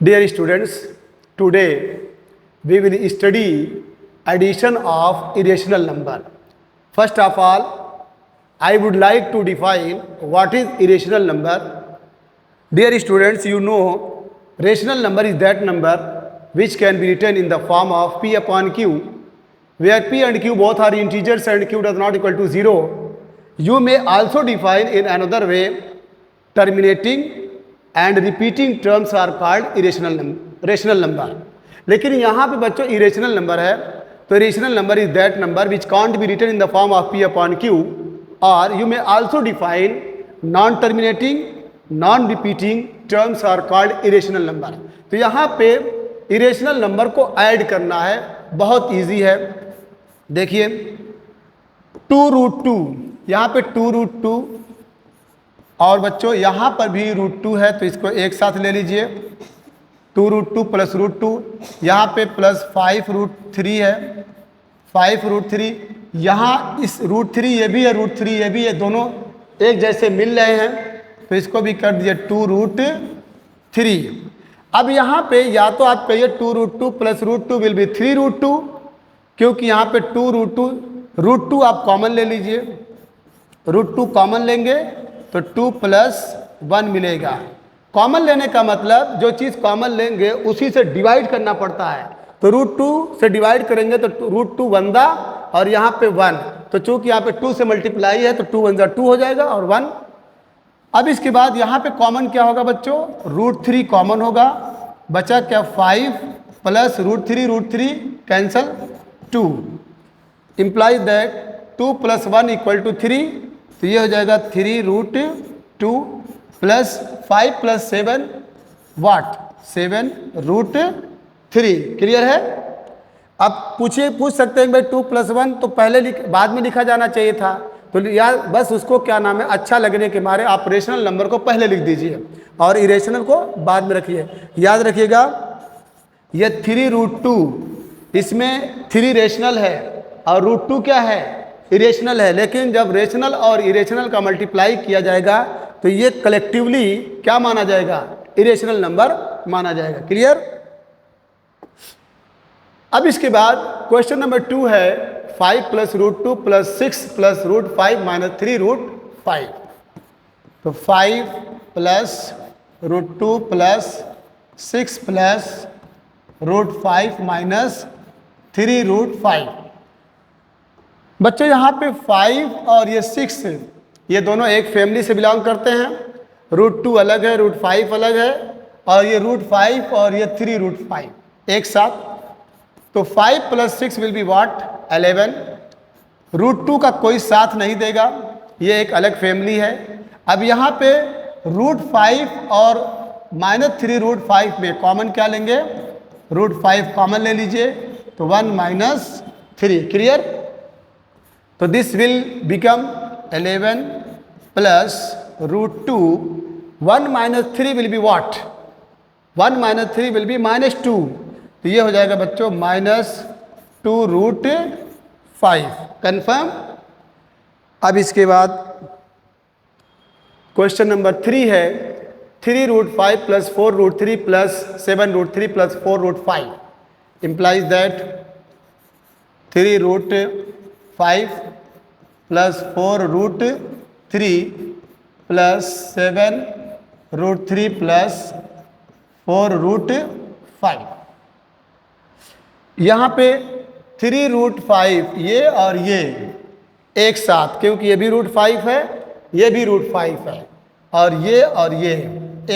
Dear students, today we will study addition of irrational number. First of all, I would like to define what is irrational number. Dear students, you know rational number is that number which can be written in the form of P upon Q, where P and Q both are integers and Q does not equal to 0. You may also define in another way, terminating and repeating terms are called rational number. लेकिन यहाँ पे बच्चों irrational number है, तो irrational number is that number which can't be written in the form of p upon q, और you may also define non terminating non repeating terms are called irrational number. तो यहाँ पे irrational number को add करना है, बहुत easy है. देखिए 2√2, यहाँ पे 2√2 और बच्चों यहाँ पर भी √2 है, तो इसको एक साथ ले लीजिए. 2√2 प्लस √2, यहाँ पे प्लस 5√3 है, 5√3, यहाँ इस √3 ये भी है, √3 ये भी है, दोनों एक जैसे मिल रहे हैं, तो इसको भी कर दीजिए 2√3. अब यहाँ पे या तो आप कहिए 2√2 प्लस √2 विल बी 3√2, क्योंकि यहाँ पे 2√2 आप कॉमन ले लीजिए. √2 कॉमन लेंगे तो 2 + 1 मिलेगा. कॉमन लेने का मतलब जो चीज़ कॉमन लेंगे उसी से डिवाइड करना पड़ता है. तो √2 से डिवाइड करेंगे तो √2 1 और यहाँ पे 1, तो चूंकि यहाँ पे 2 से मल्टीप्लाई है तो 2 1 2 हो जाएगा और 1. अब इसके बाद यहाँ पे कॉमन क्या होगा बच्चों, √3 कॉमन होगा, बचा क्या 5 प्लस √3 कैंसल 2, इम्प्लाइज दैट 2 + 1 = 3. तो ये हो जाएगा 3√2 प्लस 5 + 7 वाट 7√3. क्लियर है. अब पूछ सकते हैं भाई 2 + 1 तो पहले बाद में लिखा जाना चाहिए था, तो यार बस उसको क्या नाम है, अच्छा लगने के मारे आप रेशनल नंबर को पहले लिख दीजिए और इरेशनल को बाद में रखिए. याद रखिएगा ये 3√2, इसमें 3 रेशनल है और √2 क्या है, इरेशनल है. लेकिन जब रेशनल और इरेशनल का मल्टीप्लाई किया जाएगा तो ये कलेक्टिवली क्या माना जाएगा, इरेशनल नंबर माना जाएगा. क्लियर. अब इसके बाद क्वेश्चन नंबर 2 है 5 + √2 + 6 + √5 - 3√5. तो 5 + √2 + 6 + √5 - 3√5. बच्चों यहाँ पे 5 और ये 6 ये दोनों एक फैमिली से बिलोंग करते हैं. √2 अलग है, √5 अलग है, और ये √5 और ये 3√5 एक साथ. तो 5 + 6 विल बी व्हाट 11. √2 का कोई साथ नहीं देगा, ये एक अलग फैमिली है. अब यहाँ पे √5 और -3√5 में कॉमन क्या लेंगे, √5 कॉमन ले लीजिए, तो 1 - 3. क्लियर. तो this will become 11 plus √2. 1 - 3 will be what, 1 - 3 will be -2. तो ये हो जाएगा बच्चों -2√5. कंफर्म. अब इसके बाद क्वेश्चन नंबर 3 है 3√5 + 4√3 + 7√3 + 4√5 implies that 3√5 + 4√3 + 7√3 + 4√5. यहाँ पे 3√5 ये और ये एक साथ, क्योंकि ये भी √5 है, ये भी √5 है, और ये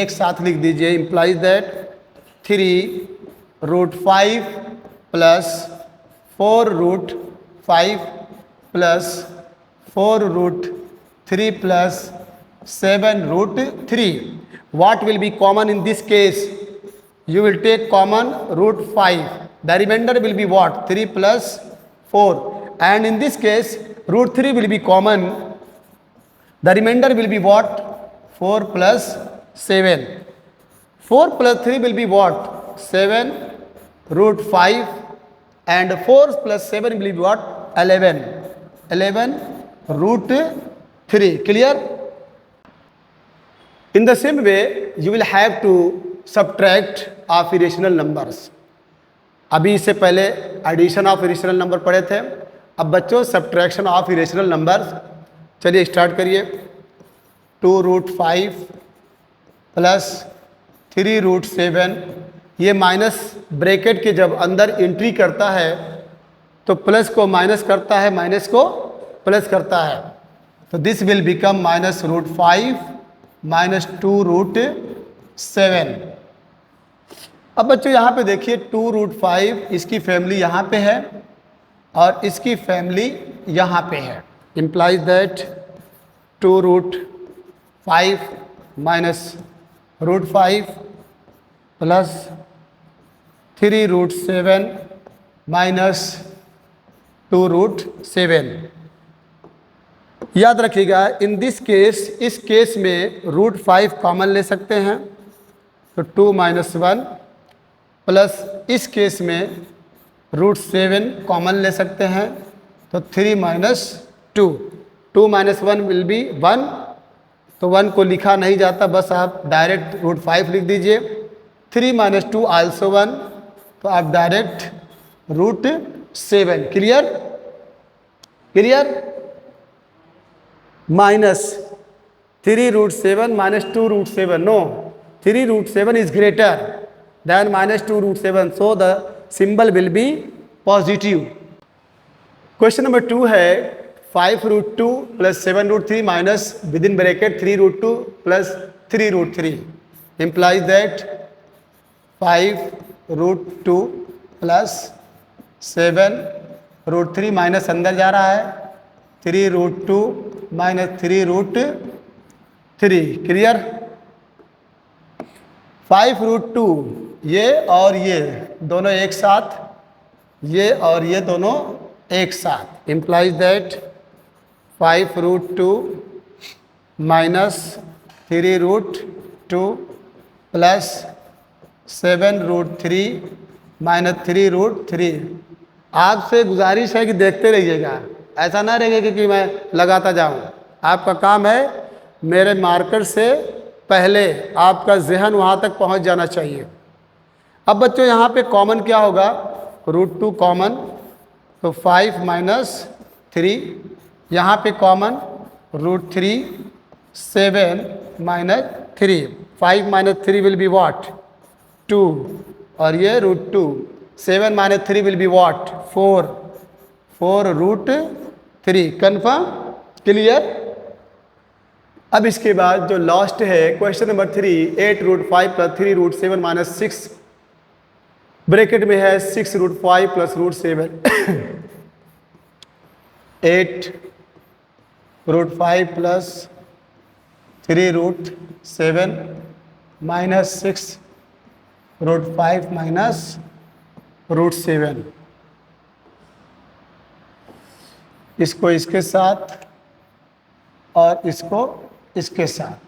एक साथ लिख दीजिए. Implies that 3√5 + 4√5 + 4√3 + 7√3. What will be common in this case? You will take common √5. The remainder will be what? 3 + 4. And in this case, √3 will be common. The remainder will be what? 4 + 7. 4 + 3 will be what? 7√5. And 4 + 7 will be what? 11. 11√3. Clear. In the same way, you will have to subtract of irrational numbers. अभी इससे पहले addition of irrational number पढ़े थे, अब बच्चों subtraction of irrational numbers. चलिए start करिए। 2√5 plus 3√7, ये माइनस ब्रैकेट के जब अंदर एंट्री करता है तो प्लस को माइनस करता है, माइनस को प्लस करता है, तो दिस विल बिकम -√5 -2√7। अब बच्चों यहाँ पे देखिए 2√5 इसकी फैमिली यहाँ पे है और इसकी फैमिली यहाँ पे है, इम्प्लाइज दैट 2√5 -√5 प्लस 3√7 -2√7। याद रखिएगा इन दिस केस, इस केस में √5 कॉमन ले सकते हैं तो 2 - 1, प्लस इस केस में √7 कॉमन ले सकते हैं तो 3 - 2। 2 - 1 विल बी 1, तो 1 को लिखा नहीं जाता, बस आप डायरेक्ट √5 लिख दीजिए। 3 - 2 आल्सो 1, तो आप direct √7। Clear? Clear? -3√7 -2√7, no, 3√7 is greater than -2√7, so the symbol will be positive. Question number 2 है 5√2 plus 7√3 minus with in bracket 3√2 plus 3√3, implies that 5√2 plus 7√3 minus अंदर जा रहा है 3√2 माइनस 3√3। क्लियर? 5√2 ये और ये दोनों एक साथ, ये और ये दोनों एक साथ, implies that 5√2 minus 3√2 plus 7√3 minus 3√3। आपसे गुजारिश है कि देखते रहिएगा, ऐसा ना रहेगा कि मैं लगाता जाऊं। आपका काम है मेरे मार्कर से पहले आपका जहन वहां तक पहुंच जाना चाहिए। अब बच्चों यहाँ पे कॉमन क्या होगा? √2 कॉमन, तो 5 - 3, यहाँ पे कॉमन √3, 7 - 3, 5 - 3 विल बी व्हाट? 2, और ये √2, 7 - 3 will be what? 4, 4√3। Confirm? Clear? अब इसके बाद जो लास्ट है question number 3, 8√5 plus 3√7 minus 6 bracket में है 6√5 प्लस √7। 8√5 प्लस 3√7 माइनस 6√5 माइनस √7, इसको इसके साथ और इसको इसके साथ,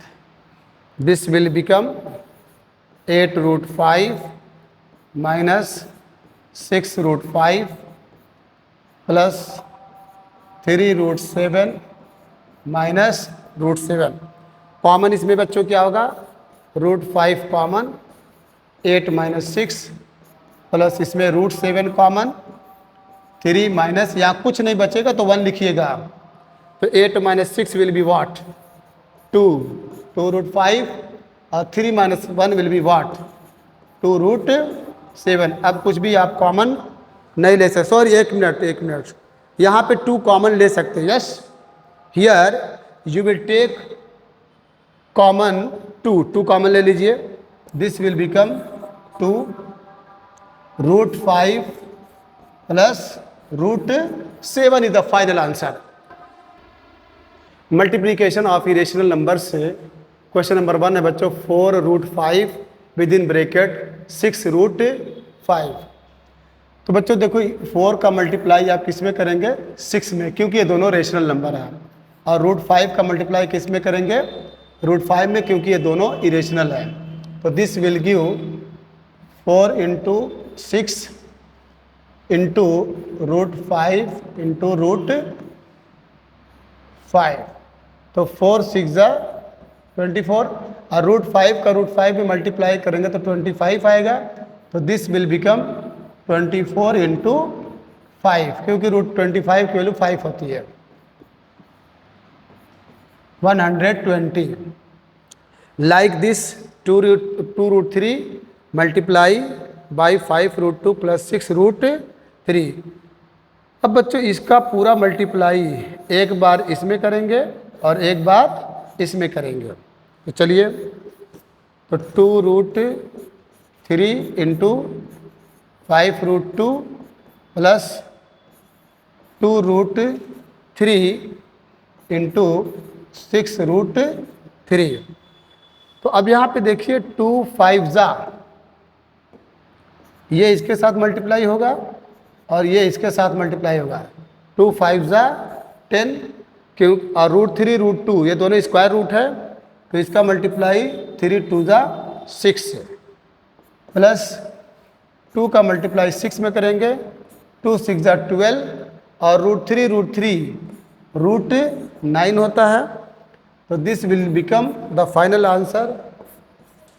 this will become 8√5 minus 6√5 plus 3√7 minus √7। Common इसमें बच्चों क्या होगा? √5 कॉमन, 8 - 6 प्लस इसमें √7 कॉमन, 3 माइनस, यहाँ कुछ नहीं बचेगा तो 1 लिखिएगा, तो 8 - 6 विल बी व्हाट? 2, 2√5 और 3 - 1 विल बी व्हाट? 2√7। अब कुछ भी आप कॉमन नहीं ले सकते, सॉरी एक मिनट, यहाँ पे 2 कॉमन ले सकते हैं। Yes, here you will take common 2 common ले लीजिए, this will become 2√5 plus √7 is the final answer. Multiplication of irrational number से क्वेश्चन नंबर 1 है बच्चों 4√5 विद इन ब्रैकेट 6√5। तो बच्चों देखो 4 का मल्टीप्लाई आप किस में करेंगे? 6 में, क्योंकि ये दोनों रेशनल नंबर हैं, और √5 का मल्टीप्लाई किस में करेंगे? √5 में, क्योंकि ये दोनों इरेशनल हैं। तो this will give 4 × 6 into √5 into √5, तो 4 × 6 = 24। और √5 का √5 में मल्टीप्लाई करेंगे तो 25 आएगा। तो दिस विल बिकम 24 इंटू 5, क्योंकि √25 की वैल्यू 5 होती है। 120 like this 2√3 multiply by 5√2 plus 6√3। अब बच्चों इसका पूरा मल्टीप्लाई एक बार इसमें करेंगे और एक बार इसमें करेंगे। तो चलिए, तो 2√3 इंटू 5√2 प्लस 2√3 इंटू 6√3। तो अब यहाँ पे देखिए 2 5 जा, ये इसके साथ मल्टीप्लाई होगा और ये इसके साथ मल्टीप्लाई होगा। 2 5 जा 10, क्यों, और √3 √2 ये दोनों स्क्वायर रूट है, तो इसका मल्टीप्लाई 3 2 जा 6 प्लस 2 का मल्टीप्लाई 6 में करेंगे, 2 6 जा 12 और √3 √9 होता है। तो this will become the final answer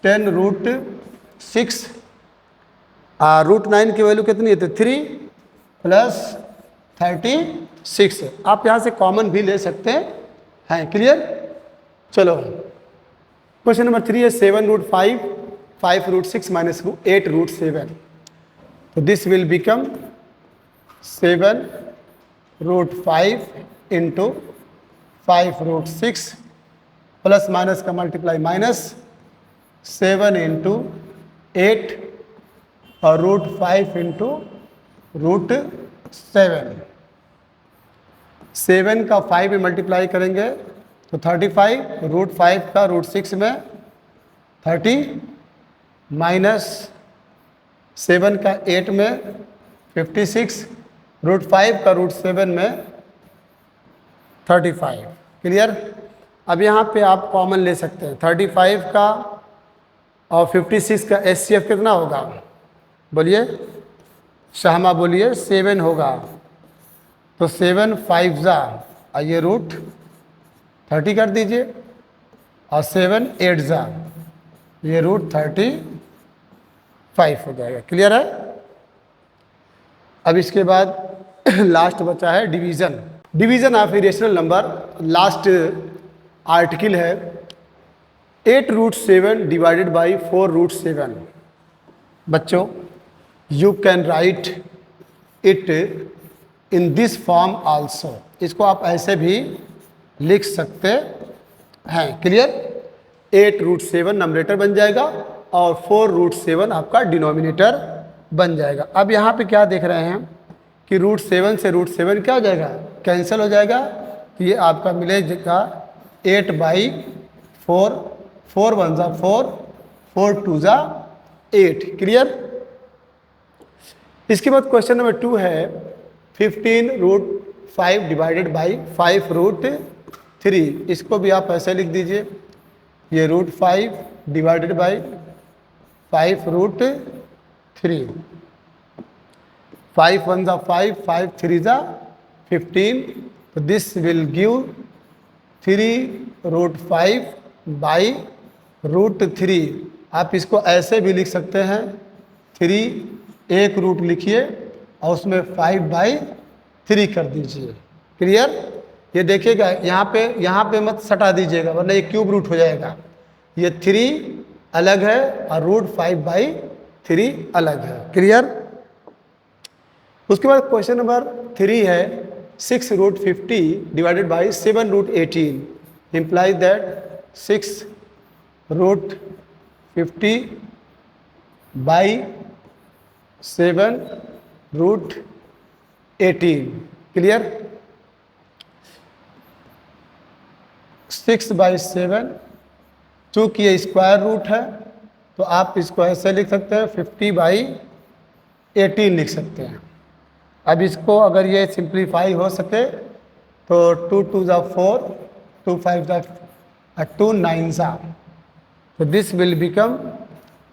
10√6। √9 की वैल्यू कितनी है, तो 3 प्लस 36। आप यहाँ से कॉमन भी ले सकते हैं। क्लियर? चलो, क्वेश्चन नंबर 3 है 7√5 5√6 माइनस 8√7। तो this will become 7√5 into 5√6 plus minus का मल्टीप्लाई माइनस 7 इंटू 8 और √5 इंटू √7। 7 का 5 में मल्टीप्लाई करेंगे तो 35, √5 का √6 में 30 माइनस 7 का 8 में 56, √5 का √7 में 35। क्लियर? अब यहाँ पे आप कॉमन ले सकते हैं। 35 का और 56 का HCF कितना होगा, बोलिए शाहमा, बोलिए 7 होगा। तो 7 5 जा, आइए √30 कर दीजिए और 7 8 जा, ये √35 हो जाएगा। क्लियर है? अब इसके बाद लास्ट बचा है division. Division of irrational number, last article है 8√7 डिवाइडेड बाई 4√7। बच्चों, you can write it in this form also, इसको आप ऐसे भी लिख सकते हैं। क्लियर? 8√7 नंबरेटर बन जाएगा और 4√7 आपका डिनोमिनेटर बन जाएगा। अब यहाँ पे क्या देख रहे हैं कि √7 से √7 क्या हो जाएगा, कैंसिल हो जाएगा। तो ये आपका मिलेगा 8/4, 4 1 जा 4, 4 2 जा 8। क्लियर? इसके बाद क्वेश्चन नंबर 2 है 15√5 डिवाइडेड बाई 5√3। इसको भी आप ऐसे लिख दीजिए, ये √5 डिवाइडेड बाई 5√3। 5 1 जा 5, 5 3 जा 15। तो दिस विल गिव 3√5 बाई √3। आप इसको ऐसे भी लिख सकते हैं, 3 एक रूट लिखिए और उसमें 5/3 कर दीजिए। क्लियर? ये देखिएगा यहाँ पे मत सटा दीजिएगा वरना ये क्यूब रूट हो जाएगा। ये 3 अलग है और √5/3 अलग है। क्लियर? उसके बाद क्वेश्चन नंबर 3 है 6√50 divided by 7√18। Implies that 6√50 by 7√18। Clear? 6/7, चूँकि ये स्क्वायर रूट है तो आप इसको ऐसे लिख सकते हैं, 50/18 लिख सकते हैं। अब इसको अगर ये सिंप्लीफाई हो सके तो 2 2 जा 4, 2 5 जा 2 9 जा, तो दिस विल बिकम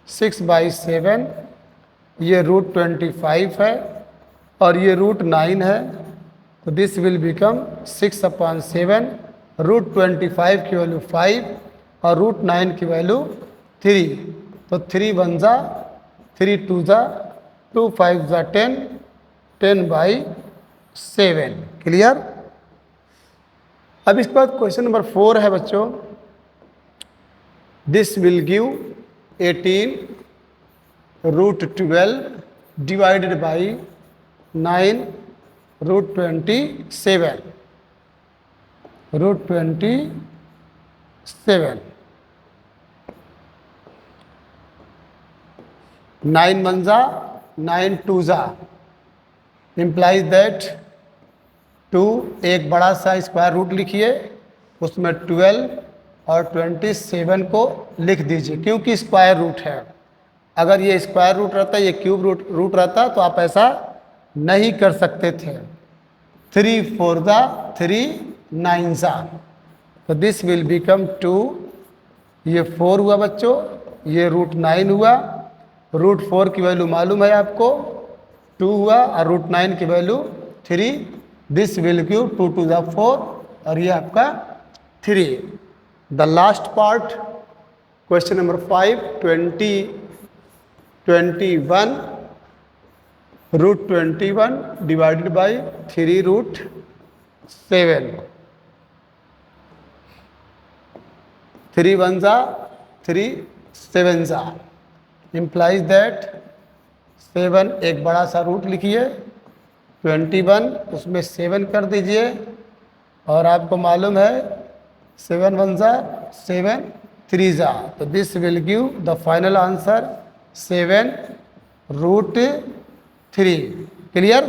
6/7। ये √25 है और ये √9 है, तो दिस विल बिकम 6/7। √25 की वैल्यू 5 और रूट 9 की वैल्यू 3। तो 3 1 जा 3 2 जा 2 5 जा 10 10/7। क्लियर। अब इसके बाद क्वेश्चन नंबर 4 है बच्चों, this will give 18 root 12 divided by 9 root 27 root 27। 9 1 जा 9 2 जा इम्प्लाइज दैट 2 एक बड़ा सा स्क्वायर रूट लिखिए, उसमें 12 और 27 को लिख दीजिए, क्योंकि स्क्वायर रूट है। अगर ये स्क्वायर रूट रहता, ये क्यूब रूट रहता तो आप ऐसा नहीं कर सकते थे। 3 4 जा 3 9 जा, तो दिस विल बिकम 2। ये 4 हुआ बच्चों, ये रूट 9 हुआ। रूट 4 की वैल्यू मालूम है आपको 2 हुआ, और रूट 9 की वैल्यू 3। दिस विल गिव 2 2 जा 4 और ये आपका 3। The last part question number 5 21 root 21 divided by 3 root 7। 3 1 जा 3 7 जा इम्प्लाइज दैट 7 एक बड़ा सा रूट लिखिए, 21 उसमें 7 कर दीजिए, और आपको मालूम है 7 1 जा 7 3 जा, तो this will give the final answer 7 root 3। Clear.